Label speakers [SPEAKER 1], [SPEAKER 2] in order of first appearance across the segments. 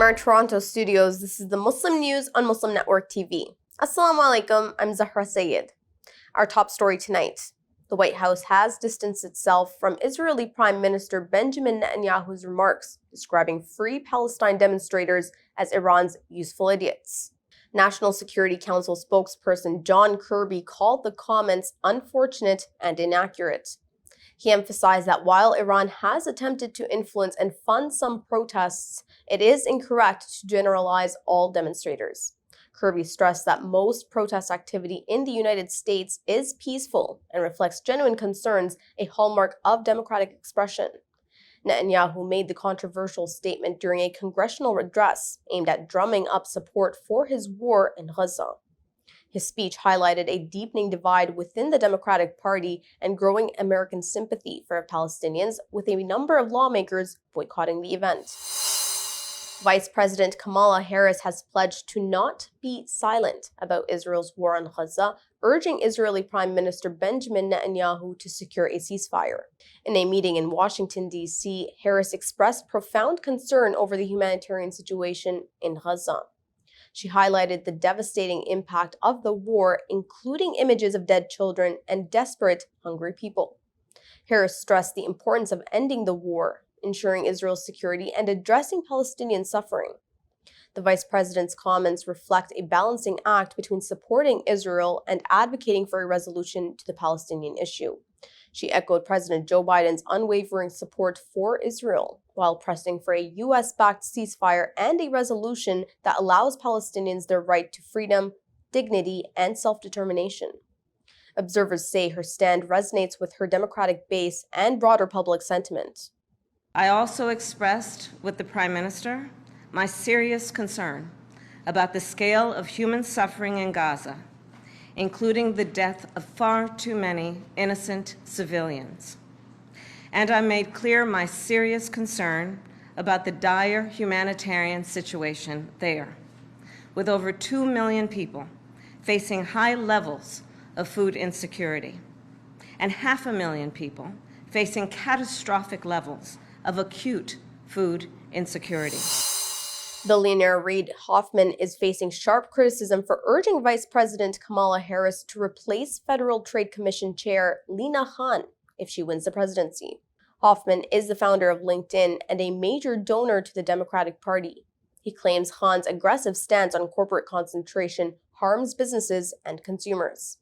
[SPEAKER 1] our Toronto studios, this is the Muslim News on Muslim Network TV. Assalamu alaikum, I'm Zahra Sayed. Our top story tonight. The White House has distanced itself from Israeli Prime Minister Benjamin Netanyahu's remarks, describing Free Palestine demonstrators as Iran's useful idiots. National Security Council spokesperson John Kirby called the comments unfortunate and inaccurate. He emphasized that while Iran has attempted to influence and fund some protests, it is incorrect to generalize all demonstrators. Kirby stressed that most protest activity in the United States is peaceful and reflects genuine concerns, a hallmark of democratic expression. Netanyahu made the controversial statement during a congressional address aimed at drumming up support for his war in Gaza. His speech highlighted a deepening divide within the Democratic Party and growing American sympathy for Palestinians, with a number of lawmakers boycotting the event. Vice President Kamala Harris has pledged to not be silent about Israel's war on Gaza, urging Israeli Prime Minister Benjamin Netanyahu to secure a ceasefire. In a meeting in Washington, D.C., Harris expressed profound concern over the humanitarian situation in Gaza. She highlighted the devastating impact of the war, including images of dead children and desperate, hungry people. Harris stressed the importance of ending the war, ensuring Israel's security, and addressing Palestinian suffering. The vice president's comments reflect a balancing act between supporting Israel and advocating for a resolution to the Palestinian issue. She echoed President Joe Biden's unwavering support for Israel, while pressing for a U.S.-backed ceasefire and a resolution that allows Palestinians their right to freedom, dignity, and self-determination. Observers say her stand resonates with her Democratic base and broader public sentiment.
[SPEAKER 2] I also expressed with the Prime Minister my serious concern about the scale of human suffering in Gaza, including the death of far too many innocent civilians. And I made clear my serious concern about the dire humanitarian situation there, with over 2 million people facing high levels of food insecurity, and 500,000 people facing catastrophic levels of acute food insecurity.
[SPEAKER 1] Billionaire Reid Hoffman is facing sharp criticism for urging Vice President Kamala Harris to replace Federal Trade Commission Chair Lina Khan if she wins the presidency. Hoffman is the founder of LinkedIn and a major donor to the Democratic Party. He claims Khan's aggressive stance on corporate concentration harms businesses and consumers.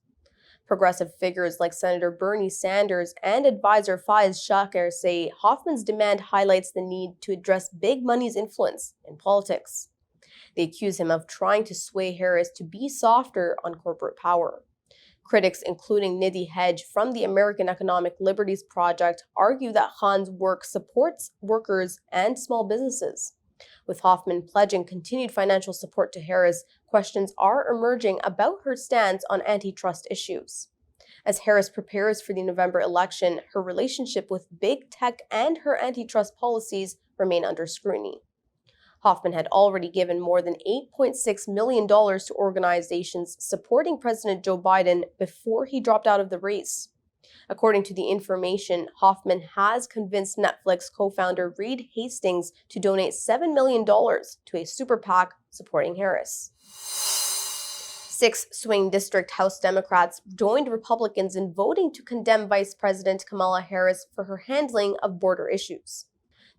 [SPEAKER 1] Progressive figures like Senator Bernie Sanders and advisor Faiz Shakir say Hoffman's demand highlights the need to address big money's influence in politics. They accuse him of trying to sway Harris to be softer on corporate power. Critics, including Nidhi Hedge from the American Economic Liberties Project, argue that Khan's work supports workers and small businesses. With Hoffman pledging continued financial support to Harris, questions are emerging about her stance on antitrust issues. As Harris prepares for the November election, her relationship with big tech and her antitrust policies remain under scrutiny. Hoffman had already given more than $8.6 million to organizations supporting President Joe Biden before he dropped out of the race. According to The Information, Hoffman has convinced Netflix co-founder Reed Hastings to donate $7 million to a super PAC supporting Harris. 6 swing district House Democrats joined Republicans in voting to condemn Vice President Kamala Harris for her handling of border issues.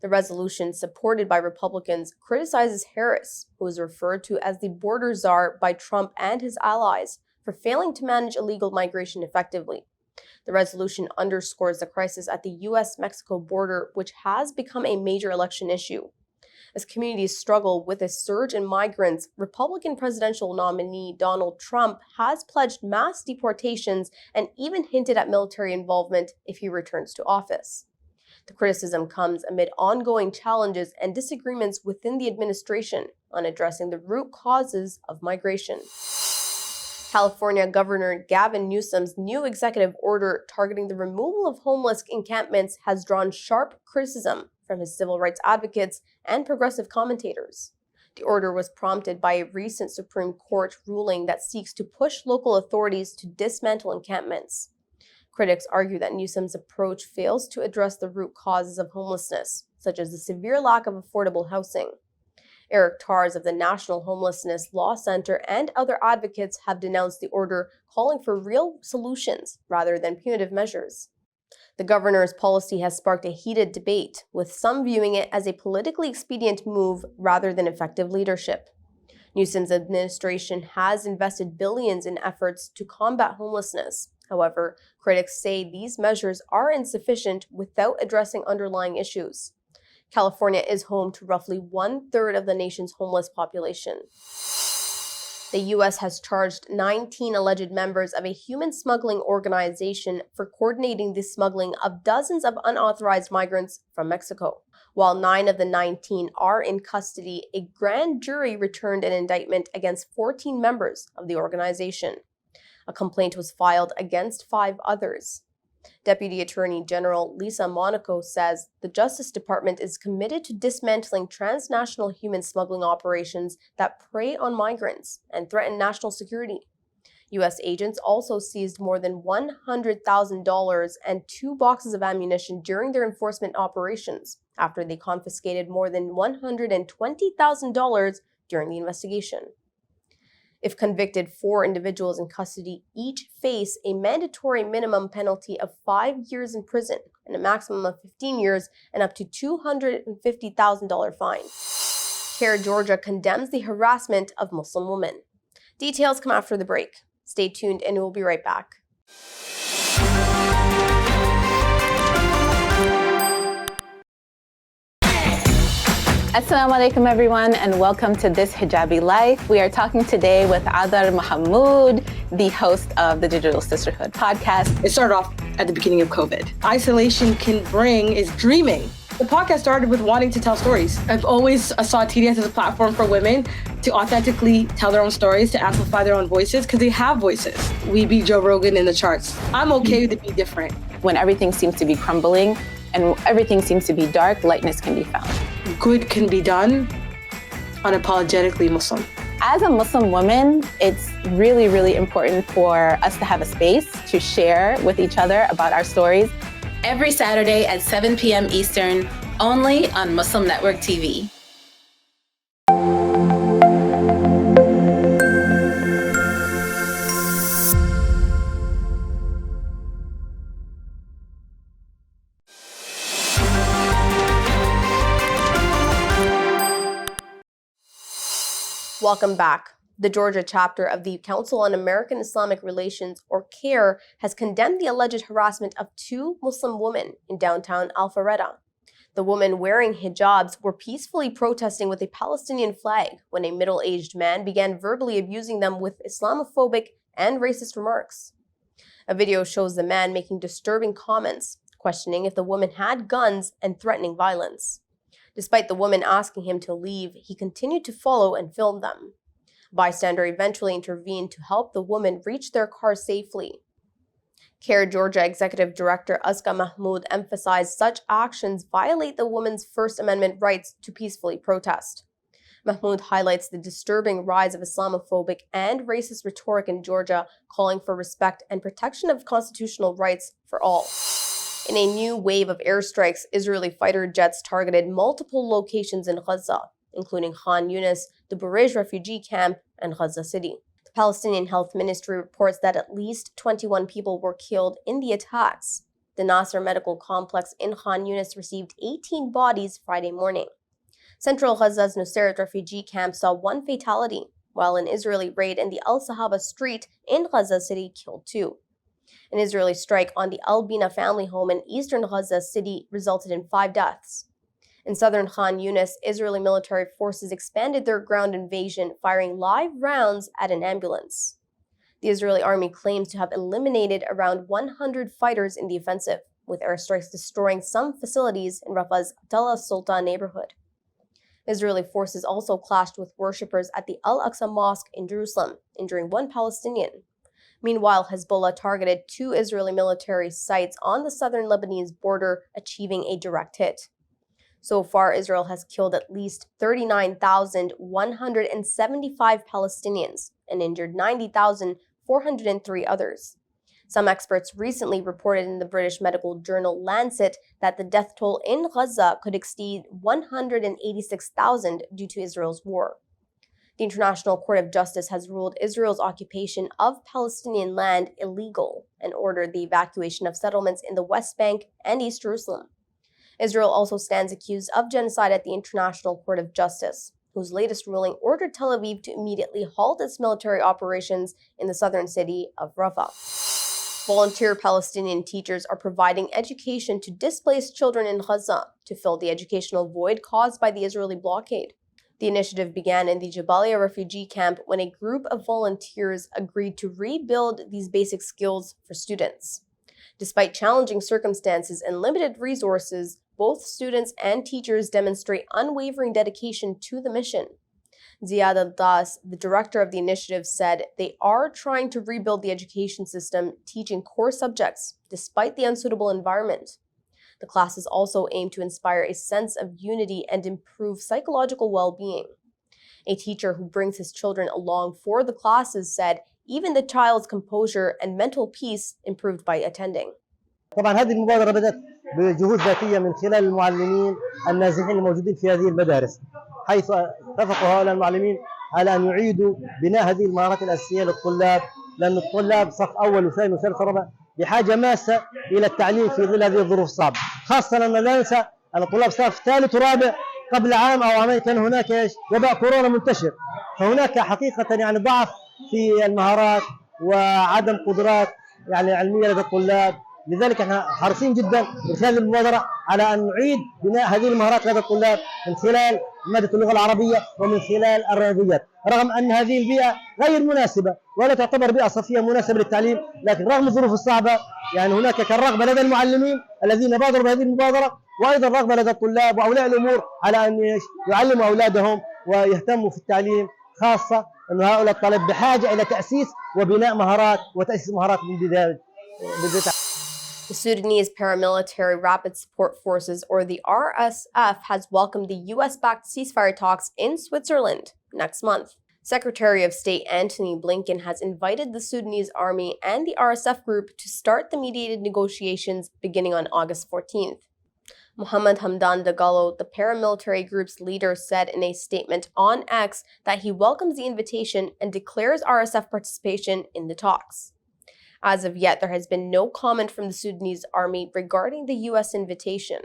[SPEAKER 1] The resolution, supported by Republicans, criticizes Harris, who is referred to as the border czar by Trump and his allies, for failing to manage illegal migration effectively. The resolution underscores the crisis at the U.S.-Mexico border, which has become a major election issue. As communities struggle with a surge in migrants, Republican presidential nominee Donald Trump has pledged mass deportations and even hinted at military involvement if he returns to office. The criticism comes amid ongoing challenges and disagreements within the administration on addressing the root causes of migration. California Governor Gavin Newsom's new executive order targeting the removal of homeless encampments has drawn sharp criticism from his civil rights advocates and progressive commentators. The order was prompted by a recent Supreme Court ruling that seeks to push local authorities to dismantle encampments. Critics argue that Newsom's approach fails to address the root causes of homelessness, such as the severe lack of affordable housing. Eric Tars of the National Homelessness Law Center and other advocates have denounced the order, calling for real solutions rather than punitive measures. The governor's policy has sparked a heated debate, with some viewing it as a politically expedient move rather than effective leadership. Newsom's administration has invested billions in efforts to combat homelessness. However, critics say these measures are insufficient without addressing underlying issues. California is home to roughly 1/3 of the nation's homeless population. The U.S. has charged 19 alleged members of a human smuggling organization for coordinating the smuggling of dozens of unauthorized migrants from Mexico. While 9 of the 19 are in custody, a grand jury returned an indictment against 14 members of the organization. A complaint was filed against 5 others. Deputy Attorney General Lisa Monaco says the Justice Department is committed to dismantling transnational human smuggling operations that prey on migrants and threaten national security. U.S. agents also seized more than $100,000 and 2 boxes of ammunition during their enforcement operations after they confiscated more than $120,000 during the investigation. If convicted, 4 individuals in custody each face a mandatory minimum penalty of 5 years in prison and a maximum of 15 years and up to $250,000 fine. CARE Georgia condemns the harassment of Muslim women. Details come after the break. Stay tuned and we'll be right back.
[SPEAKER 3] Assalamu alaikum everyone and welcome to This Hijabi Life. We are talking today with Adar Mahmoud, the host of the Digital Sisterhood podcast.
[SPEAKER 4] It started off at the beginning of COVID. Isolation can bring is dreaming. The podcast started with wanting to tell stories. I've always saw TDS as a platform for women to authentically tell their own stories, to amplify their own voices, because they have voices. We beat Joe Rogan in the charts. I'm okay to be different.
[SPEAKER 3] When everything seems to be crumbling and everything seems to be dark, lightness can be found.
[SPEAKER 4] Good can be done unapologetically Muslim.
[SPEAKER 3] As a Muslim woman, it's really, really important for us to have a space to share with each other about our stories.
[SPEAKER 5] Every Saturday at 7 p.m. Eastern, only on Muslim Network TV.
[SPEAKER 1] Welcome back. The Georgia chapter of the Council on American Islamic Relations, or CAIR, has condemned the alleged harassment of 2 Muslim women in downtown Alpharetta. The women wearing hijabs were peacefully protesting with a Palestinian flag when a middle-aged man began verbally abusing them with Islamophobic and racist remarks. A video shows the man making disturbing comments, questioning if the woman had guns and threatening violence. Despite the woman asking him to leave, he continued to follow and film them. A bystander eventually intervened to help the woman reach their car safely. CARE Georgia Executive Director Azka Mahmoud emphasized such actions violate the woman's First Amendment rights to peacefully protest. Mahmoud highlights the disturbing rise of Islamophobic and racist rhetoric in Georgia, calling for respect and protection of constitutional rights for all. In a new wave of airstrikes, Israeli fighter jets targeted multiple locations in Gaza, including Khan Yunis, the Burej refugee camp, and Gaza City. The Palestinian Health Ministry reports that at least 21 people were killed in the attacks. The Nasser Medical Complex in Khan Yunis received 18 bodies Friday morning. Central Gaza's Nusayrat refugee camp saw 1 fatality, while an Israeli raid in the Al-Sahaba street in Gaza City killed 2. An Israeli strike on the Al-Bina family home in eastern Gaza City resulted in 5 deaths. In southern Khan Yunis, Israeli military forces expanded their ground invasion, firing live rounds at an ambulance. The Israeli army claims to have eliminated around 100 fighters in the offensive, with airstrikes destroying some facilities in Rafah's Tall Sultan neighborhood. Israeli forces also clashed with worshippers at the Al-Aqsa Mosque in Jerusalem, injuring 1 Palestinian. Meanwhile, Hezbollah targeted 2 Israeli military sites on the southern Lebanese border, achieving a direct hit. So far, Israel has killed at least 39,175 Palestinians and injured 90,403 others. Some experts recently reported in the British medical journal Lancet that the death toll in Gaza could exceed 186,000 due to Israel's war. The International Court of Justice has ruled Israel's occupation of Palestinian land illegal and ordered the evacuation of settlements in the West Bank and East Jerusalem. Israel also stands accused of genocide at the International Court of Justice, whose latest ruling ordered Tel Aviv to immediately halt its military operations in the southern city of Rafah. Volunteer Palestinian teachers are providing education to displaced children in Gaza to fill the educational void caused by the Israeli blockade. The initiative began in the Jabalia refugee camp when a group of volunteers agreed to rebuild these basic skills for students. Despite challenging circumstances and limited resources, both students and teachers demonstrate unwavering dedication to the mission. Ziad Al-Das, the director of the initiative, said they are trying to rebuild the education system, teaching core subjects despite the unsuitable environment. The classes also aim to inspire a sense of unity and improve psychological well-being. A teacher who brings his children along for the classes said even the child's composure and mental peace improved by attending.
[SPEAKER 6] طبعا هذه المبادرة بدأت بجهود ذاتية من خلال المعلمين النازحين الموجودين في هذه المدارس، حيث اتفقوا هؤلاء المعلمين على أن يعيدوا بناء هذه المهارات الأساسية للطلاب، لأن الطلاب صف أول وثاني وثالث ورابع بحاجة ماسة إلى التعليم في ظل هذه الظروف الصعبة، خاصة أن لا ننسى أن الطلاب صف ثالث ورابع قبل عام أو عامين كان هناك وباء كورونا منتشر، فهناك حقيقة يعني ضعف في المهارات وعدم قدرات يعني علمية لدى الطلاب. لذلك احنا حريصين جدا من خلال المبادرة على أن نعيد بناء هذه المهارات لدى الطلاب من خلال مادة اللغة العربية ومن خلال الرياضيات، رغم أن هذه البيئة غير مناسبة ولا تعتبر بيئة صفية مناسبة للتعليم، لكن رغم الظروف الصعبة يعني هناك كان رغبة لدى المعلمين الذين بادروا بهذه المبادرة، وأيضا رغبة لدى الطلاب وأولياء الأمور على أن يعلموا أولادهم ويهتموا في التعليم، خاصة أن هؤلاء الطلاب بحاجة إلى تأسيس وبناء مهارات وتأسيس مهارات من بداية.
[SPEAKER 1] The Sudanese Paramilitary Rapid Support Forces, or the RSF, has welcomed the U.S.-backed ceasefire talks in Switzerland next month. Secretary of State Antony Blinken has invited the Sudanese army and the RSF group to start the mediated negotiations beginning on August 14th. Mohammed Hamdan Dagalo, the paramilitary group's leader, said in a statement on X that he welcomes the invitation and declares RSF participation in the talks. As of yet, there has been no comment from the Sudanese army regarding the U.S. invitation.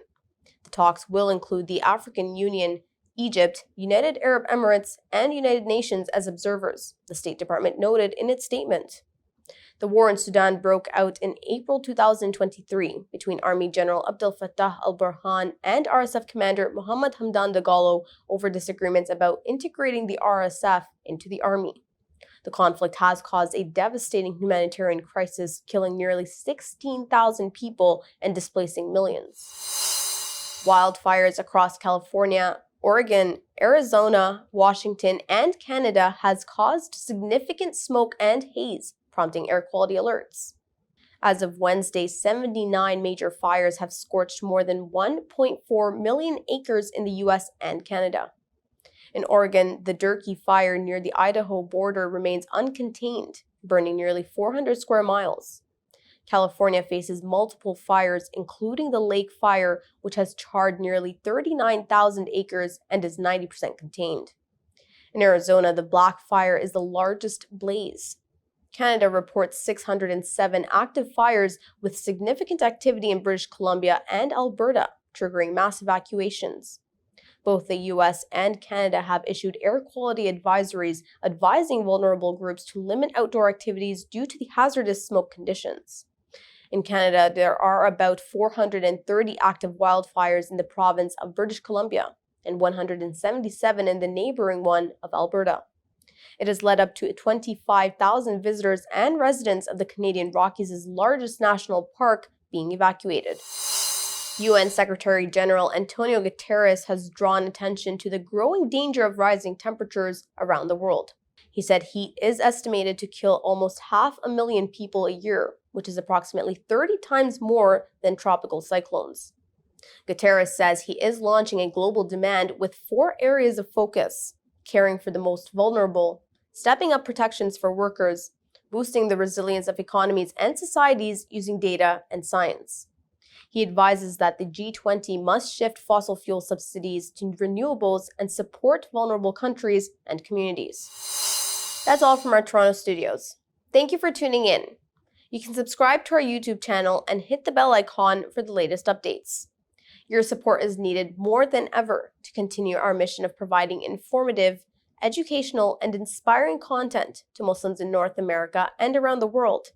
[SPEAKER 1] The talks will include the African Union, Egypt, United Arab Emirates, and United Nations as observers, the State Department noted in its statement. The war in Sudan broke out in April 2023 between Army General Abdel Fattah al-Burhan and RSF Commander Mohammed Hamdan Dagalo over disagreements about integrating the RSF into the army. The conflict has caused a devastating humanitarian crisis, killing nearly 16,000 people and displacing millions. Wildfires across California, Oregon, Arizona, Washington, and Canada has caused significant smoke and haze, prompting air quality alerts. As of Wednesday, 79 major fires have scorched more than 1.4 million acres in the U.S. and Canada. In Oregon, the Durkee fire near the Idaho border remains uncontained, burning nearly 400 square miles. California faces multiple fires, including the Lake Fire, which has charred nearly 39,000 acres and is 90% contained. In Arizona, the Black Fire is the largest blaze. Canada reports 607 active fires with significant activity in British Columbia and Alberta, triggering mass evacuations. Both the U.S. and Canada have issued air quality advisories advising vulnerable groups to limit outdoor activities due to the hazardous smoke conditions. In Canada, there are about 430 active wildfires in the province of British Columbia and 177 in the neighboring one of Alberta. It has led up to 25,000 visitors and residents of the Canadian Rockies' largest national park being evacuated. UN Secretary General Antonio Guterres has drawn attention to the growing danger of rising temperatures around the world. He said heat is estimated to kill almost 500,000 people a year, which is approximately 30 times more than tropical cyclones. Guterres says he is launching a global demand with 4 areas of focus: caring for the most vulnerable, stepping up protections for workers, boosting the resilience of economies and societies using data and science. He advises that the G20 must shift fossil fuel subsidies to renewables and support vulnerable countries and communities. That's all from our Toronto studios. Thank you for tuning in. You can subscribe to our YouTube channel and hit the bell icon for the latest updates. Your support is needed more than ever to continue our mission of providing informative, educational, and inspiring content to Muslims in North America and around the world.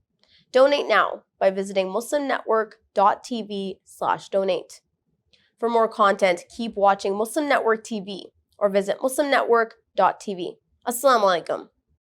[SPEAKER 1] Donate now by visiting muslimnetwork.tv/donate. For more content, keep watching Muslim Network TV or visit muslimnetwork.tv. Assalamu alaikum.